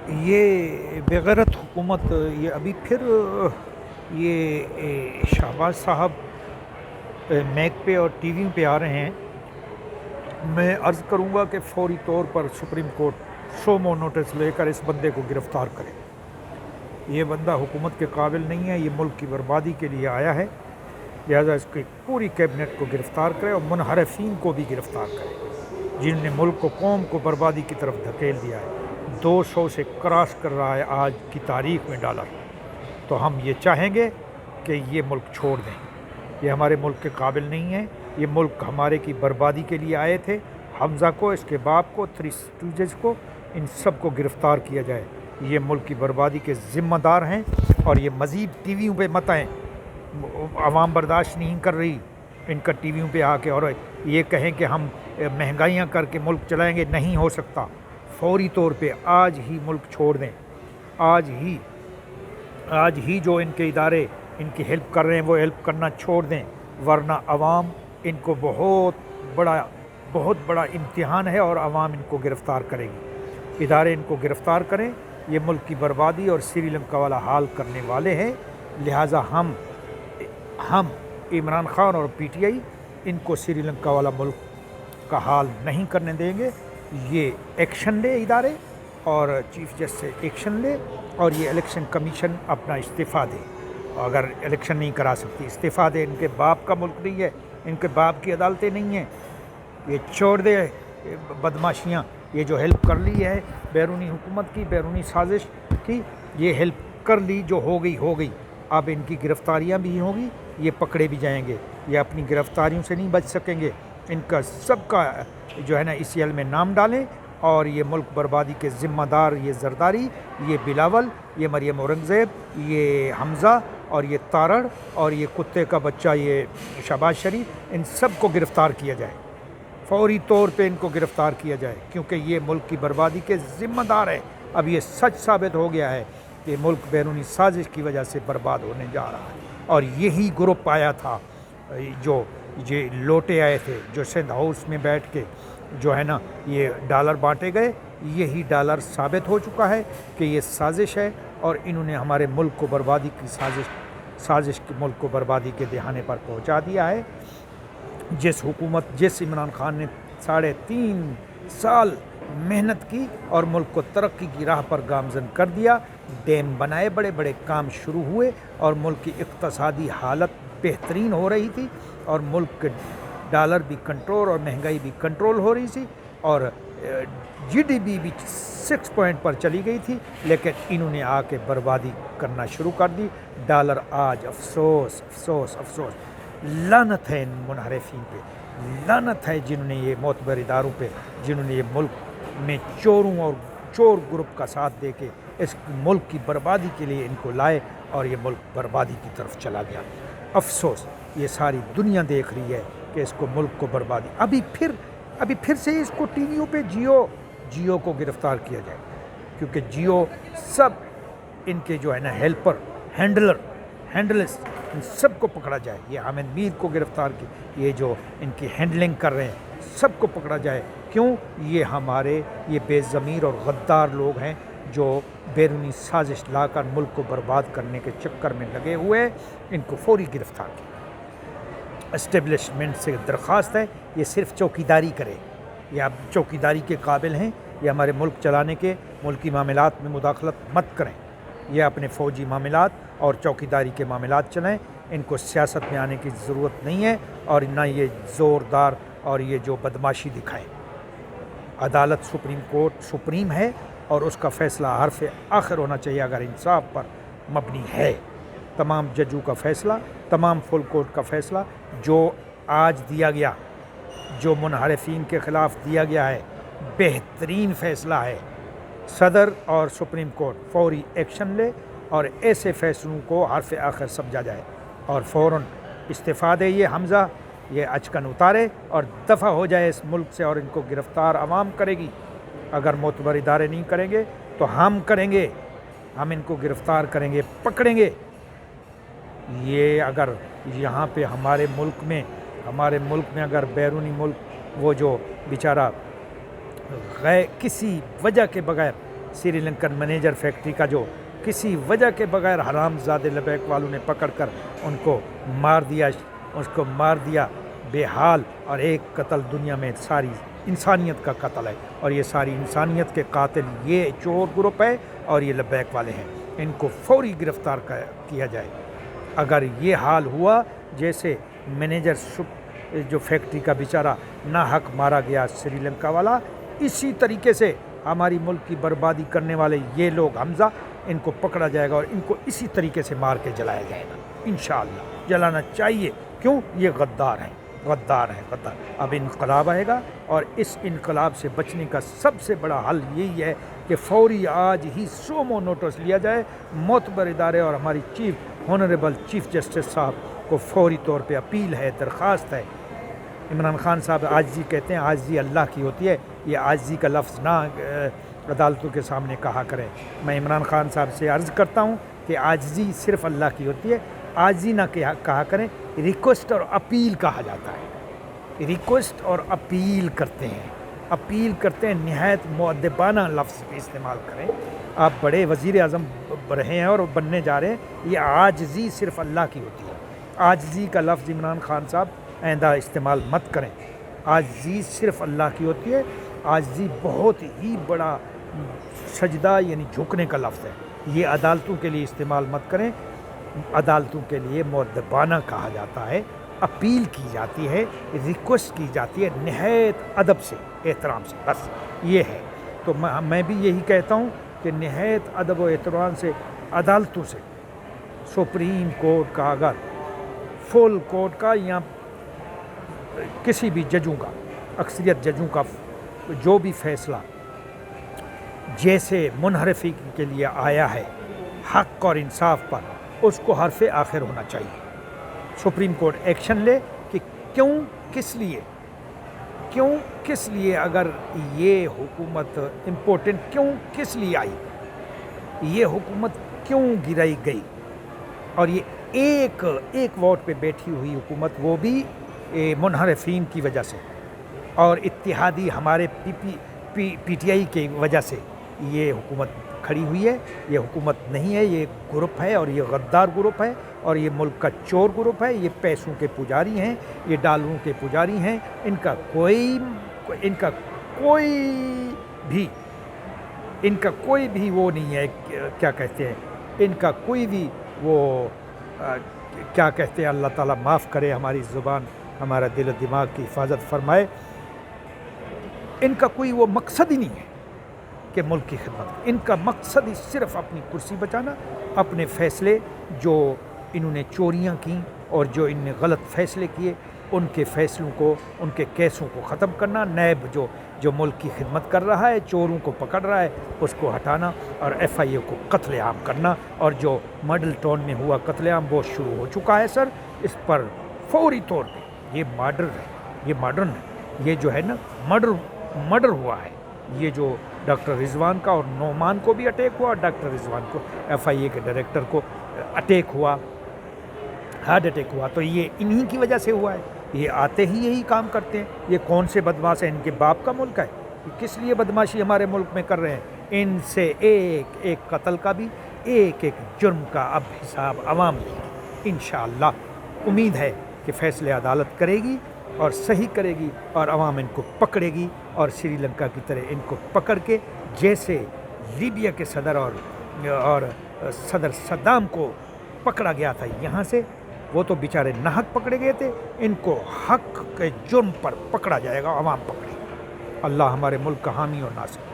یہ بغیرت حکومت یہ ابھی پھر شہباز صاحب میک پہ اور ٹی وی پہ آ رہے ہیں. میں عرض کروں گا کہ فوری طور پر سپریم کورٹ شو مو نوٹس لے کر اس بندے کو گرفتار کرے. یہ بندہ حکومت کے قابل نہیں ہے، یہ ملک کی بربادی کے لیے آیا ہے، لہذا اس کی پوری کیبنٹ کو گرفتار کرے اور منحرفین کو بھی گرفتار کرے جن نے ملک کو قوم کو بربادی کی طرف دھکیل دیا ہے. 200 سے کراس کر رہا ہے آج کی تاریخ میں ڈالر. تو ہم یہ چاہیں گے کہ یہ ملک چھوڑ دیں. یہ ہمارے ملک کے قابل نہیں ہے. یہ ملک ہمارے کی بربادی کے لیے آئے تھے. حمزہ کو، اس کے باپ کو، 3 اسٹوجز کو، ان سب کو گرفتار کیا جائے. یہ ملک کی بربادی کے ذمہ دار ہیں اور یہ مزید ٹی ویوں پہ مت آئیں. عوام برداشت نہیں کر رہی ان کا ٹی ویوں پہ آ کے اور یہ کہیں کہ ہم مہنگائیاں کر کے ملک چلائیں گے. نہیں ہو سکتا. فوری طور پہ آج ہی ملک چھوڑ دیں. آج ہی جو ان کے ادارے ان کی ہیلپ کر رہے ہیں وہ ہیلپ کرنا چھوڑ دیں، ورنہ عوام ان کو بہت بڑا امتحان ہے اور عوام ان کو گرفتار کرے گی. ادارے ان کو گرفتار کریں. یہ ملک کی بربادی اور سری لنکا والا حال کرنے والے ہیں. لہٰذا ہم عمران خان اور پی ٹی آئی ان کو سری لنکا والا ملک کا حال نہیں کرنے دیں گے. یہ ایکشن لے ادارے اور چیف جسٹس سے ایکشن لے اور یہ الیکشن کمیشن اپنا استعفیٰ دے. اگر الیکشن نہیں کرا سکتی استعفیٰ دے. ان کے باپ کا ملک نہیں ہے، ان کے باپ کی عدالتیں نہیں ہیں. یہ چھوڑ دے بدماشیاں. یہ جو ہیلپ کر لی ہے بیرونی حکومت کی، بیرونی سازش کی، یہ ہیلپ کر لی جو ہو گئی. اب ان کی گرفتاریاں بھی ہوں گی، یہ پکڑے بھی جائیں گے. یہ اپنی گرفتاریوں سے نہیں بچ سکیں گے. ان کا سب کا جو ہے نا ECL میں نام ڈالیں اور یہ ملک بربادی کے ذمہ دار یہ زرداری، یہ بلاول، یہ مریم اورنگزیب، یہ حمزہ اور یہ تارڑ اور یہ کتے کا بچہ یہ شہباز شریف، ان سب کو گرفتار کیا جائے. فوری طور پہ ان کو گرفتار کیا جائے کیونکہ یہ ملک کی بربادی کے ذمہ دار ہے. اب یہ سچ ثابت ہو گیا ہے کہ ملک بیرونی سازش کی وجہ سے برباد ہونے جا رہا ہے. اور یہی گروپ آیا تھا جو یہ لوٹے آئے تھے، جو سندھ ہاؤس میں بیٹھ کے جو ہے نا یہ ڈالر بانٹے گئے. یہی ڈالر ثابت ہو چکا ہے کہ یہ سازش ہے اور انہوں نے ہمارے ملک کو بربادی کی سازش کی ملک کو بربادی کے دہانے پر پہنچا دیا ہے. جس عمران خان نے 3.5 سال محنت کی اور ملک کو ترقی کی راہ پر گامزن کر دیا. ڈیم بنائے، بڑے بڑے کام شروع ہوئے اور ملک کی اقتصادی حالت بہترین ہو رہی تھی اور ملک کے ڈالر بھی کنٹرول اور مہنگائی بھی کنٹرول ہو رہی تھی اور GDP بھی 6 پوائنٹ پر چلی گئی تھی. لیکن انہوں نے آ کے بربادی کرنا شروع کر دی. ڈالر آج افسوس افسوس افسوس. لعنت ہے ان منحرفین پہ، لعنت ہے جنہوں نے یہ معتبر اداروں پہ، جنہوں نے یہ ملک میں چوروں اور چور گروپ کا ساتھ دے کے اس ملک کی بربادی کے لیے ان کو لائے اور یہ ملک بربادی کی طرف چلا گیا. افسوس. یہ ساری دنیا دیکھ رہی ہے کہ اس کو ملک کو بربادی. ابھی پھر سے اس کو ٹی ویوں پہ جیو کو گرفتار کیا جائے کیونکہ جیو سب ان کے جو ہے نا ہیلپر، ہینڈلرز، ان سب کو پکڑا جائے. یہ حامد میر کو گرفتار کی، یہ جو ان کی ہینڈلنگ کر رہے ہیں سب کو پکڑا جائے. کیوں؟ یہ بے ضمیر اور غدار لوگ ہیں جو بیرونی سازش لا کر ملک کو برباد کرنے کے چکر میں لگے ہوئے ہیں. ان کو فوری گرفتار کیا. اسٹیبلشمنٹ سے درخواست ہے یہ صرف چوکیداری کرے. یہ اب چوکیداری کے قابل ہیں. یہ ہمارے ملک چلانے کے ملکی معاملات میں مداخلت مت کریں. یہ اپنے فوجی معاملات اور چوکیداری کے معاملات چلائیں. ان کو سیاست میں آنے کی ضرورت نہیں ہے اور نہ یہ زوردار اور یہ جو بدماشی دکھائیں. عدالت سپریم کورٹ سپریم ہے اور اس کا فیصلہ حرف آخر ہونا چاہیے اگر انصاف پر مبنی ہے. تمام ججوں کا فیصلہ، تمام فل کورٹ کا فیصلہ جو آج دیا گیا، جو منحرفین کے خلاف دیا گیا ہے، بہترین فیصلہ ہے. صدر اور سپریم کورٹ فوری ایکشن لے اور ایسے فیصلوں کو حرف آخر سمجھا جائے اور فوراً استعفیٰ دے. یہ حمزہ یہ اچکن اتارے اور دفع ہو جائے اس ملک سے اور ان کو گرفتار عوام کرے گی. اگر معتبر ادارے نہیں کریں گے تو ہم کریں گے. ہم ان کو گرفتار کریں گے، پکڑیں گے. یہ اگر یہاں پہ ہمارے ملک میں اگر بیرونی ملک وہ جو بیچارہ کسی وجہ کے بغیر سری لنکن مینیجر فیکٹری کا جو کسی وجہ کے بغیر حرام زادے لبیک والوں نے پکڑ کر ان کو مار دیا بے حال، اور ایک قتل دنیا میں ساری انسانیت کا قتل ہے، اور یہ ساری انسانیت کے قاتل یہ چور گروپ ہے اور یہ لبیک والے ہیں، ان کو فوری گرفتار کیا جائے۔ اگر یہ حال ہوا جیسے مینیجر جو فیکٹری کا بیچارہ ناحق مارا گیا سری لنکا والا، اسی طریقے سے ہماری ملک کی بربادی کرنے والے یہ لوگ حمزہ، ان کو پکڑا جائے گا اور ان کو اسی طریقے سے مار کے جلایا جائے گا انشاءاللہ۔ جلانا چاہیے، کیوں؟ یہ غدار ہیں۔ اب انقلاب آئے گا، اور اس انقلاب سے بچنے کا سب سے بڑا حل یہی ہے کہ فوری آج ہی سومو نوٹس لیا جائے، معتبر ادارے اور ہماری ہانریبل چیف جسٹس صاحب کو فوری طور پہ اپیل ہے، درخواست ہے۔ عمران خان صاحب عاجزی کہتے ہیں، عاجزی اللہ کی ہوتی ہے، یہ عاجزی کا لفظ نہ عدالتوں کے سامنے کہا کریں۔ میں عمران خان صاحب سے عرض کرتا ہوں کہ عاجزی صرف اللہ کی ہوتی ہے، عاجزی نہ کہا کریں، ریکویسٹ اور اپیل کہا جاتا ہے۔ ریکویسٹ اور اپیل کرتے ہیں، نہایت مؤدبانہ لفظ بھی استعمال کریں۔ آپ بڑے وزیر اعظم رہے ہیں اور بننے جا رہے ہیں، یہ عاجزی صرف اللہ کی ہوتی ہے۔ عاجزی کا لفظ عمران خان صاحب آئندہ استعمال مت کریں، عاجزی صرف اللہ کی ہوتی ہے۔ عاجزی بہت ہی بڑا سجدہ یعنی جھکنے کا لفظ ہے، یہ عدالتوں کے لیے استعمال مت کریں۔ عدالتوں کے لیے مؤدبانہ کہا جاتا ہے، اپیل کی جاتی ہے، ریکویسٹ کی جاتی ہے، نہایت ادب سے، احترام سے، بس یہ ہے۔ تو میں بھی یہی کہتا ہوں کہ نہایت ادب و احترام سے عدالتوں سے، سپریم کورٹ کا اگر فل کورٹ کا یا کسی بھی ججوں کا، اکثریت ججوں کا جو بھی فیصلہ جیسے منحرفی کے لیے آیا ہے حق اور انصاف پر، اس کو حرف آخر ہونا چاہیے۔ سپریم کورٹ ایکشن لے کہ کیوں کس لیے اگر یہ حکومت امپورٹنٹ کس لیے آئی، یہ حکومت کیوں گرائی گئی، اور یہ ایک ووٹ پہ بیٹھی ہوئی حکومت، وہ بھی منحرفین کی وجہ سے اور اتحادی ہمارے پی ٹی آئی کی وجہ سے یہ حکومت کھڑی ہوئی ہے۔ یہ حکومت نہیں ہے، یہ گروپ ہے، اور یہ غدار گروپ ہے، اور یہ ملک کا چور گروپ ہے، یہ پیسوں کے پجاری ہیں، یہ ڈالروں کے پجاری ہیں۔ ان کا کوئی بھی وہ نہیں ہے، کیا کہتے ہیں، ان کا کوئی بھی وہ کیا کہتے ہیں، اللہ تعالیٰ معاف کرے، ہماری زبان ہمارا دل و دماغ کی حفاظت فرمائے۔ ان کا کوئی وہ مقصد ہی نہیں ہے کہ ملک کی خدمت، ان کا مقصد ہی صرف اپنی کرسی بچانا، اپنے فیصلے جو انہوں نے چوریاں کیں اور جو ان نے غلط فیصلے کیے، ان کے فیصلوں کو، ان کے کیسوں کو ختم کرنا، نیب جو ملک کی خدمت کر رہا ہے، چوروں کو پکڑ رہا ہے، اس کو ہٹانا، اور ایف آئی اے کو قتل عام کرنا، اور جو ماڈل ٹاؤن میں ہوا قتل عام وہ شروع ہو چکا ہے سر، اس پر فوری طور پہ یہ ماڈرن ہے، یہ جو ہے نا مرڈر ہوا ہے، یہ جو ڈاکٹر رضوان کا اور نعمان کو بھی اٹیک ہوا، ڈاکٹر رضوان کو ایف آئی اے کے ڈائریکٹر کو اٹیک ہوا، ہارٹ اٹیک ہوا، تو یہ انہی کی وجہ سے ہوا ہے۔ یہ آتے ہی یہی کام کرتے ہیں۔ یہ کون سے بدماش ہیں؟ ان کے باپ کا ملک ہے، یہ کس لیے بدماشی ہمارے ملک میں کر رہے ہیں؟ ان سے ایک قتل کا بھی، ایک جرم کا اب حساب عوام لے گی انشاءاللہ۔ امید ہے کہ فیصلے عدالت کرے گی اور صحیح کرے گی، اور عوام ان کو پکڑے گی، اور سری لنکا کی طرح ان کو پکڑ کے، جیسے لیبیا کے صدر اور صدر صدام کو پکڑا گیا تھا یہاں سے، وہ تو بیچارے ناحق پکڑے گئے تھے، ان کو حق کے جرم پر پکڑا جائے گا، عوام پکڑے گی۔ اللہ ہمارے ملک کا حامی اور ناصر۔